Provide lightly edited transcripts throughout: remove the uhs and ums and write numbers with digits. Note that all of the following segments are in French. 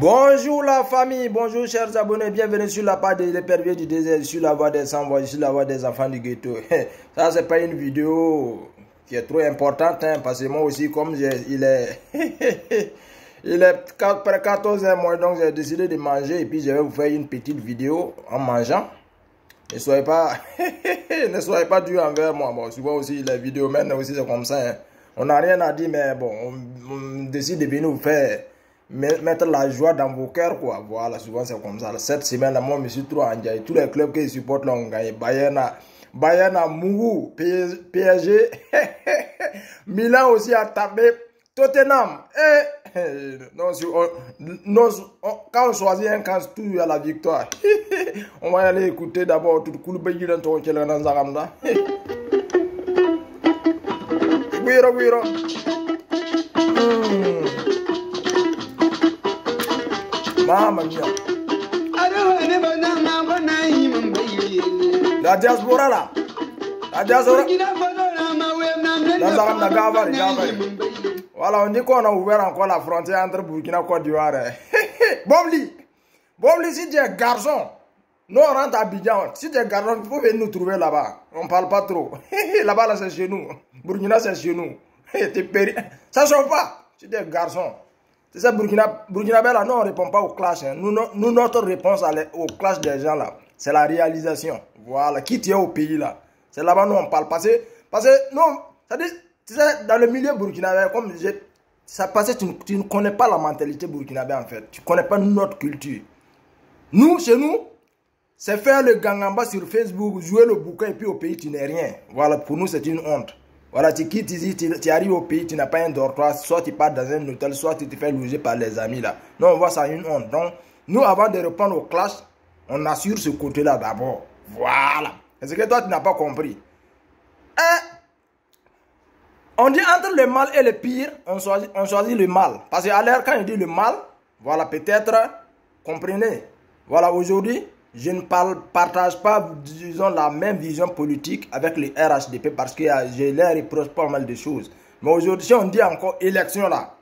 Bonjour la famille, bonjour chers abonnés, bienvenue sur la page des éperviers du désert, sur la voie des sans-voix, sur la voie des enfants du ghetto. Ça c'est pas une vidéo qui est trop importante, hein, parce que moi aussi comme il est il est près 14h moins, donc j'ai décidé de manger et puis je vais vous faire une petite vidéo en mangeant. Ne soyez pas ne soyez pas dur envers moi. Bon, souvent aussi les vidéos maintenant aussi c'est comme ça, hein. On n'a rien à dire, mais bon, on décide de venir vous faire mettre la joie dans vos cœurs, quoi. Voilà, souvent c'est comme ça. Cette semaine là, moi je me suis trop enjaillé. Tous les clubs qui supportent là ont gagné. Bayern a Mougou, PSG, Milan aussi a tapé, Tottenham. Quand on choisit un camp, tout à la victoire. On va aller écouter d'abord tout le coup de ton chien dans Zaramda. Guiro. Mamma mia. La diaspora là. La diaspora. Dans Zaramda Gavari. Voilà, on dit qu'on a ouvert encore la frontière entre Burkina et Côte d'Ivoire. Bobli, si tu es garçon, nous on rentre à Abidjan. Si tu es garçon, il faut venir nous trouver là-bas. On ne parle pas trop. Là-bas, là, c'est chez nous. Burkina, c'est chez nous. Ça ne chauffe pas. Si tu es garçon. C'est ça, Burkina là, nous on ne répond pas au clash. Hein. Nous, notre réponse au clash des gens là, c'est la réalisation. Voilà, qui tu es au pays là. C'est là-bas, nous on parle. Parce que, non, ça dit. Tu sais, dans le milieu burkinabé, comme je disais, ça passe, tu ne connais pas la mentalité burkinabé en fait. Tu ne connais pas notre culture. Nous, chez nous, c'est faire le gangamba sur Facebook, jouer le bouquin et puis au pays, tu n'es rien. Voilà, pour nous, c'est une honte. Voilà, tu quittes ici, tu arrives au pays, tu n'as pas un dortoir, soit tu pars dans un hôtel, soit tu te fais loger par les amis là. Non, on voit ça une honte. Donc, nous, avant de reprendre au clash, on assure ce côté-là d'abord. Voilà. C'est ce que toi, tu n'as pas compris. On dit entre le mal et le pire, on choisit le mal. Parce qu'à l'air, quand il dit le mal, voilà, peut-être, comprenez. Voilà, aujourd'hui, je ne partage pas, disons, la même vision politique avec les RHDP parce que je leur reproche pas mal de choses. Mais aujourd'hui, si on dit encore élection là,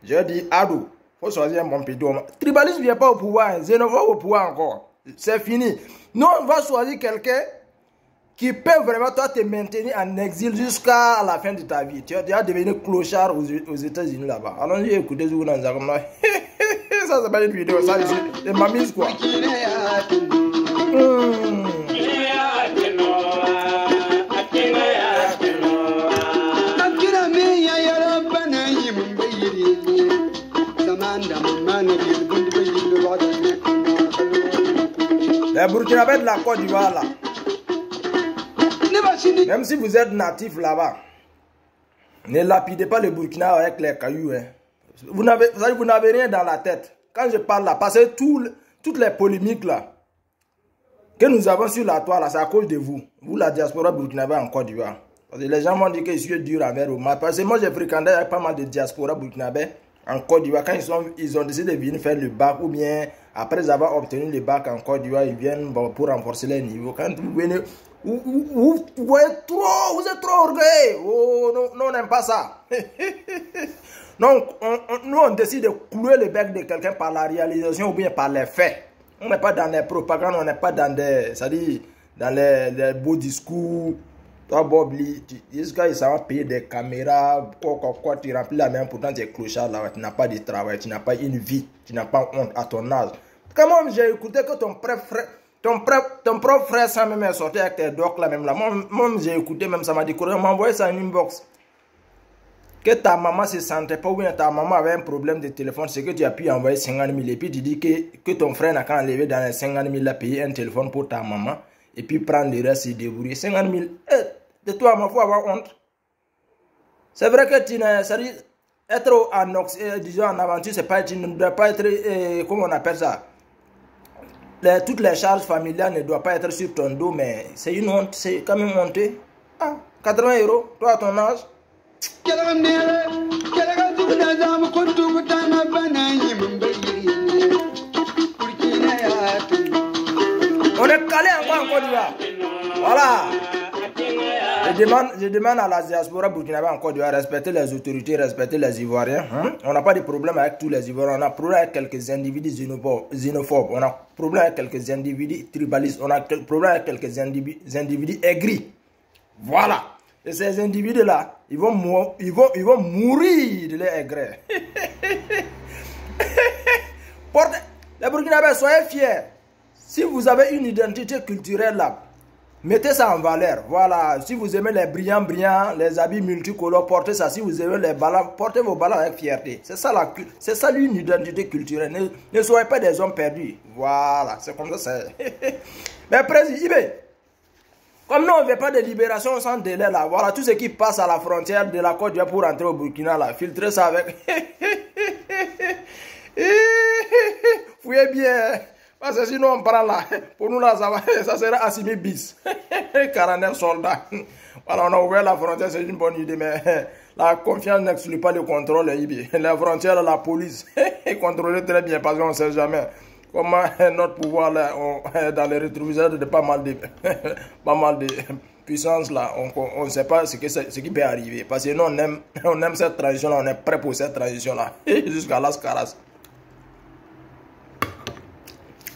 je dis, Adou, il faut choisir un bon pédo. Tribalisme ne vient pas au pouvoir, xénophobe au pouvoir encore. C'est fini. Nous, on va choisir quelqu'un qui peut vraiment toi te maintenir en exil jusqu'à la fin de ta vie. Tu vas devenir clochard aux États-Unis là-bas. Allons-y écouter ce que vous avez comme là. Ça c'est pas une vidéo, ça c'est mamise quoi. Les Burkinabés de la Côte d'Ivoire là. Même si vous êtes natif là-bas, ne lapidez pas le Burkina avec les cailloux. Hein. Vous n'avez rien dans la tête. Quand je parle là, parce que toutes les polémiques là, que nous avons sur la toile, c'est à cause de vous. Vous, la diaspora burkinabé en Côte d'Ivoire. Parce que les gens m'ont dit que je suis dur envers eux. Parce que moi, j'ai fréquenté avec pas mal de diaspora burkinabé en Côte d'Ivoire. Quand ils ont décidé de venir faire le bac, ou bien après avoir obtenu le bac en Côte d'Ivoire, ils viennent pour renforcer les niveaux. Quand vous venez, vous êtes trop orgueilleux. Oh, non, on n'aime pas ça. Donc, nous, on décide de clouer le bec de quelqu'un par la réalisation ou bien par les faits. On n'est pas dans les propagandes, on n'est pas dans les beaux discours. Toi, Bobli, jusqu'à ils savent payer des caméras, quoi, tu remplis la main, pourtant tu es clochard là, tu n'as pas de travail, tu n'as pas une vie, tu n'as pas honte à ton âge. Comment j'ai écouté que ton propre frère sans même sortir avec tes docs là même là. Moi j'ai écouté même ça m'a dit, on m'a envoyé ça en inbox. Que ta maman se sentait pas ou bien ta maman avait un problème de téléphone, c'est que tu as pu envoyer 50 000 et puis tu dis que ton frère n'a qu'à enlever dans les 50 000 là, payer un téléphone pour ta maman et puis prendre le reste et débrouiller. 50 000, de toi, il faut avoir honte. C'est vrai que tu n'as, ça dit, être en aventure, c'est pas, tu ne dois pas être, comment on appelle ça? Toutes les charges familiales ne doivent pas être sur ton dos, mais c'est une honte, c'est quand même honteux. Ah, 80 €, toi à ton âge. On est calé encore en Côte d'Ivoire. Voilà. Je demande à la diaspora burkinabé encore de respecter les autorités, respecter les Ivoiriens. On n'a pas de problème avec tous les Ivoiriens. On a problème avec quelques individus xénophobes. On a problème avec quelques individus tribalistes. On a problème avec quelques individus aigris. Voilà. Et ces individus-là, ils vont mourir de leur aigreur. Les Burkinabés, soyez fiers. Si vous avez une identité culturelle là, mettez ça en valeur. Voilà. Si vous aimez les brillants, les habits multicolores, portez ça. Si vous aimez les ballons, portez vos ballons avec fierté. C'est ça une identité culturelle. Ne soyez pas des hommes perdus. Voilà. C'est comme ça. Mais président, comme nous on ne veut pas de libération sans délai là, voilà, tout ce qui passe à la frontière de la Côte d'Ivoire pour rentrer au Burkina là, filtrez ça avec. Fouillez bien. Parce que sinon on prend là, pour nous là, ça sera Assimi bis. 49 soldats. Voilà, on a ouvert la frontière, c'est une bonne idée, mais la confiance n'exclut pas le contrôle. La frontière, la police, contrôlez très bien parce qu'on ne sait jamais comment notre pouvoir là, dans les rétroviseurs de pas mal de puissance là, on ne sait pas ce qui peut arriver. Parce que nous on aime cette transition là, on est prêt pour cette transition là, jusqu'à Las Caras.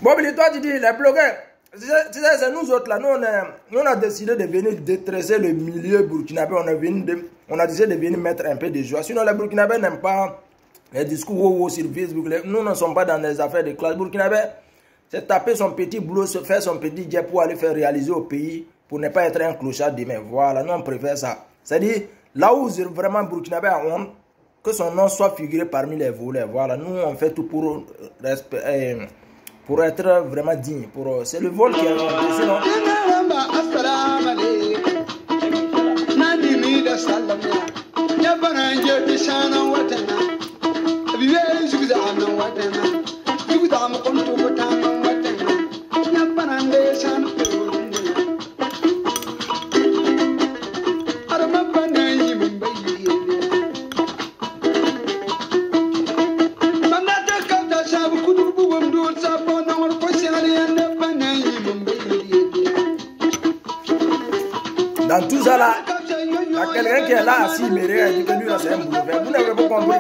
Bon, mais toi, tu dis, les blogueurs, c'est nous autres là, nous on a décidé de venir détresser le milieu burkinabé, on a décidé de venir mettre un peu de joie. Sinon, les burkinabés n'aiment pas les discours sur Facebook. Nous ne sommes pas dans des affaires de classe. Burkinabé, c'est taper son petit boulot, faire son petit jet pour aller faire réaliser au pays, pour ne pas être un clochard demain. Voilà, nous on préfère ça. C'est-à-dire, là où vraiment burkinabé a honte, que son nom soit figuré parmi les voleurs. Voilà, nous on fait tout pour être vraiment digne. C'est le vol qui est sinon. Dans tout ça là, il y a quelqu'un qui est là assis, mais il dit que lui là c'est un boulot. Vous n'avez pas compris.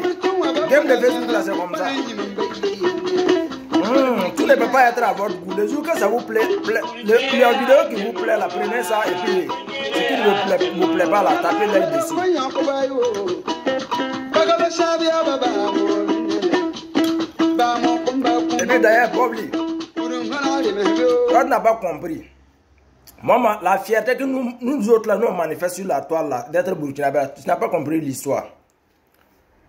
Game de Facebook là c'est comme ça. Tout ne peut pas être à votre goût. Le jour que ça vous plaît, la vidéo qui vous plaît, la prenez ça et puis ce qui ne vous plaît pas là, tapez l'œil dessus. Et puis d'ailleurs, Bobli, toi tu n'as pas compris. Moi, la fierté que nous autres là, nous on manifeste sur la toile là, d'être burkinabé, tu n'as pas compris l'histoire.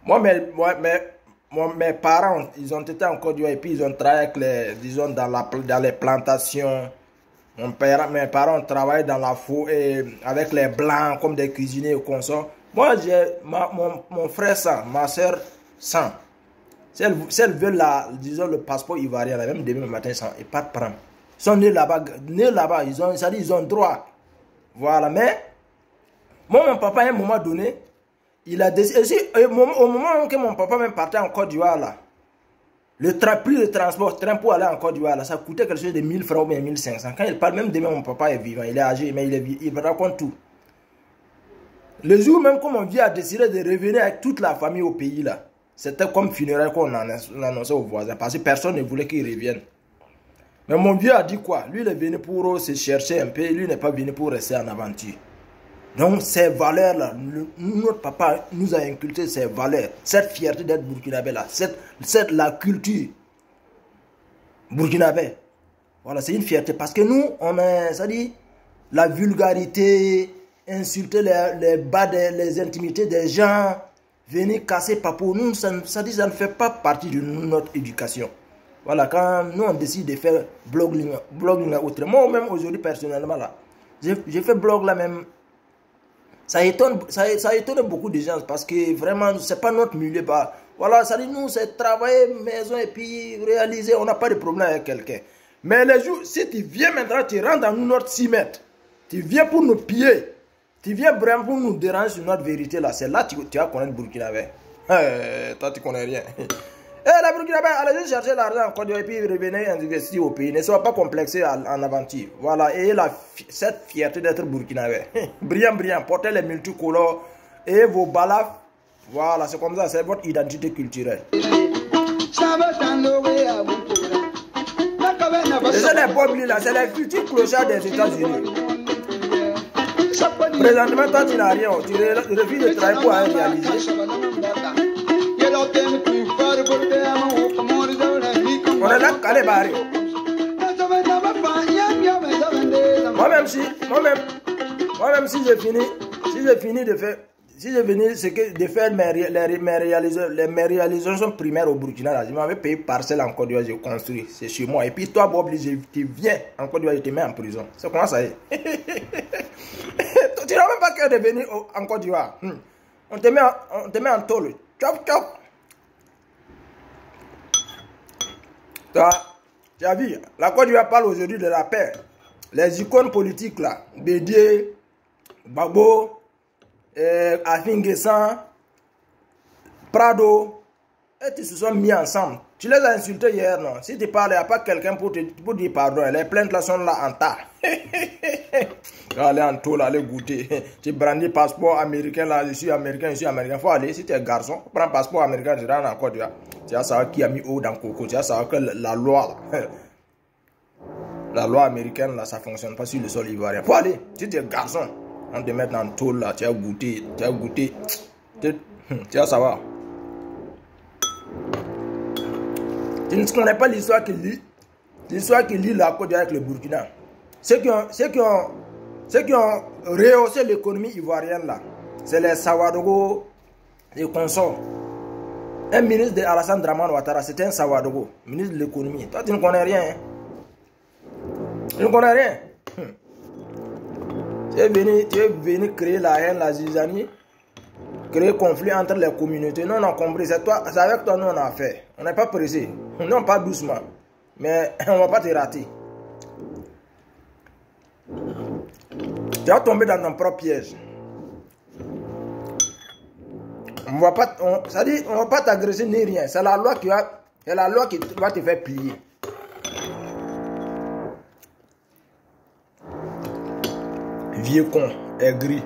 Moi, mes parents, ils ont été en Côte d'Ivoire et puis ils ont travaillé avec disons, dans les plantations. Mes parents travaillent dans la forêt avec les blancs comme des cuisiniers et consorts. Moi, j'ai mon frère sans, ma soeur sans. Si elles veulent disons, le passeport ivoirien, là, même demain matin, sans, et pas de prendre. Ils sont nés là-bas, ils ont droit. Voilà, mais moi, mon papa, à un moment donné, il a décidé, au moment où mon papa même partait en Côte d'Ivoire, là, le prix de transport, train pour aller en Côte d'Ivoire, là, ça coûtait quelque chose de 1000 francs ou bien 1500. Quand il parle, même demain, mon papa est vivant, il est âgé, mais il me raconte tout. Le jour même, comme on vient à décider de revenir avec toute la famille au pays, là, c'était comme funérailles qu'on annonçait aux voisins, parce que personne ne voulait qu'ils reviennent. Mais mon vieux a dit quoi? Lui, il est venu pour se chercher un peu. Lui, n'est pas venu pour rester en aventure. Donc, ces valeurs-là, notre papa nous a inculqué ces valeurs. Cette fierté d'être burkinabé là. La culture burkinabé. Voilà, c'est une fierté. Parce que nous, on a, ça dit, la vulgarité, insulter les intimités des gens, venir casser papou. Nous, ça ne fait pas partie de notre éducation. Voilà, quand nous on décide de faire blogging autrement, moi même aujourd'hui personnellement là, j'ai fait blog là même, ça étonne beaucoup de gens parce que vraiment c'est pas notre milieu, bah, voilà, ça dit nous c'est travailler maison et puis réaliser, on n'a pas de problème avec quelqu'un. Mais les jours, si tu viens maintenant, tu rentres dans notre 6 mètres, tu viens pour nous piller, tu viens vraiment pour nous déranger sur notre vérité là, c'est là que tu vas connaître Burkinabé. Toi tu connais rien. Et la Burkinabé, allez chercher l'argent en Côte d'Ivoire et puis revenez investir au pays. Ne soyez pas complexés en aventure. Voilà, et cette fierté d'être Burkinabé. Brillant, brillant, portez les multicolores et vos balafres. Voilà, c'est comme ça, c'est votre identité culturelle. C'est les Bob là, c'est les futurs clochards des États-Unis. Présentement, toi, tu n'as rien, tu refuses de travailler pour réaliser. On est là, calé barré. Moi-même, si j'ai fini de faire, de faire mes réalisations primaires au Burkina, là, je m'avais payé parcelle en Côte d'Ivoire, j'ai construit, c'est chez moi. Et puis toi, Bob, tu viens en Côte d'Ivoire, je te mets en prison. C'est comment ça est? Tu n'as même pas cœur de venir en Côte d'Ivoire. On te met en tôle. Chop, chop. Tu as vu, la Côte d'Ivoire parle aujourd'hui de la paix. Les icônes politiques là, Bédié, Gbagbo, Afinguessan, Prado, et ils se sont mis ensemble. Tu les as insultés hier, non? Si tu parles, il n'y a pas quelqu'un pour dire pardon. Les plaintes là sont là en tas. Allez en tôle, allez goûter. Tu brandis passeport américain là, je suis américain, Il faut aller, si tu es garçon, prends passeport américain, tu rentres en Côte d'Ivoire. Tu vas savoir qui a mis eau dans Coco. Tu vas savoir que la loi là, la loi américaine là, ça ne fonctionne pas sur le sol ivoirien. Faut aller, si tu es garçon, on te met en tôle là, tu vas goûter, tu vas savoir. Tu ne connais pas l'histoire qui lie la Côte d'Ivoire avec le Burkina. Ceux qui ont rehaussé l'économie ivoirienne là, c'est les Sawadogo et consorts. Un ministre de Alassane Dramane Ouattara, c'était un Sawadogo, ministre de l'économie. Toi, tu ne connais rien. Hein? Tu ne connais rien. Tu es venu créer la haine, la zizanie, créer conflit entre les communautés. Nous, on a compris. C'est avec toi, nous, on a fait. On n'est pas pressé. Non, pas doucement. Mais on ne va pas te rater. Tu vas tomber dans ton propre piège. On ne va pas t'agresser ni rien. C'est la loi qui va te faire plier. Vieux con, aigri.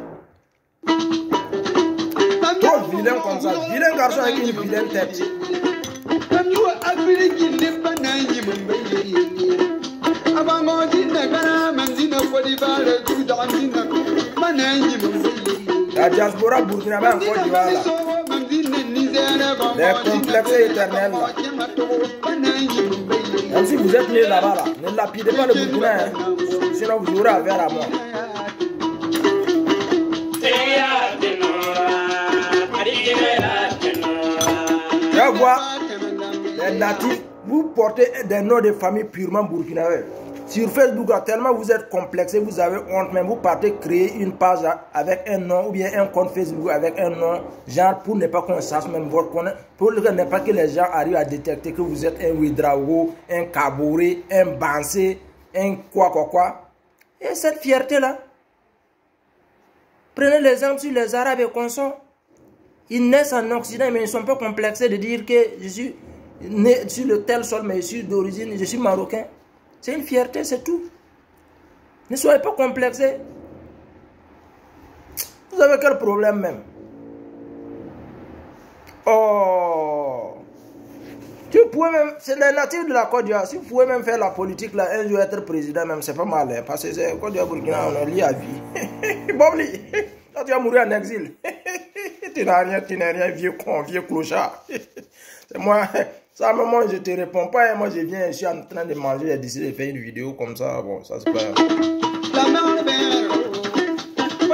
Trop vilain comme ça. Vilain garçon avec une vilaine tête. La diaspora burkinabé en Côte d'Ivoire là. Les complexes éternels là. Même si vous êtes né là-bas là, ne lapidez pas le Burkina, hein. Sinon vous aurez affaire à moi. Tu vois, les natifs, vous portez des noms de famille purement burkinabés. Sur Facebook, tellement vous êtes complexé, vous avez honte, mais vous partez créer une page avec un nom ou bien un compte Facebook avec un nom, genre pour ne pas qu'on sache même votre compte, pour ne pas que les gens arrivent à détecter que vous êtes un Ouedraogo, un Kaboré, un Bansé, un quoi. Et cette fierté-là, prenez l'exemple sur les Arabes et consorts. Ils naissent en Occident, mais ils ne sont pas complexés de dire que je suis né sur le tel sol, mais je suis d'origine, je suis marocain. C'est une fierté, c'est tout. Ne soyez pas complexés. Vous avez quel problème même? Oh! Tu pouvais même, c'est les natifs de la Côte d'Ivoire. Si vous pouvez même faire la politique là, un jour être président même, c'est pas mal. Hein, parce que c'est Côte d'Ivoire, Burkina, on est lié à vie. Bobli, toi tu vas mourir en exil. Tu n'as rien, vieux con, vieux clochard. C'est moi. Ça, moi, je te réponds pas. Et moi, je viens, je suis en train de manger. J'ai décidé de faire une vidéo comme ça. Bon, ça, c'est pas.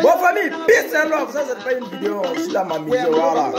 Bon, famille, peace and love. Ça, c'est pas une vidéo. Je suis dans ma maison. Voilà.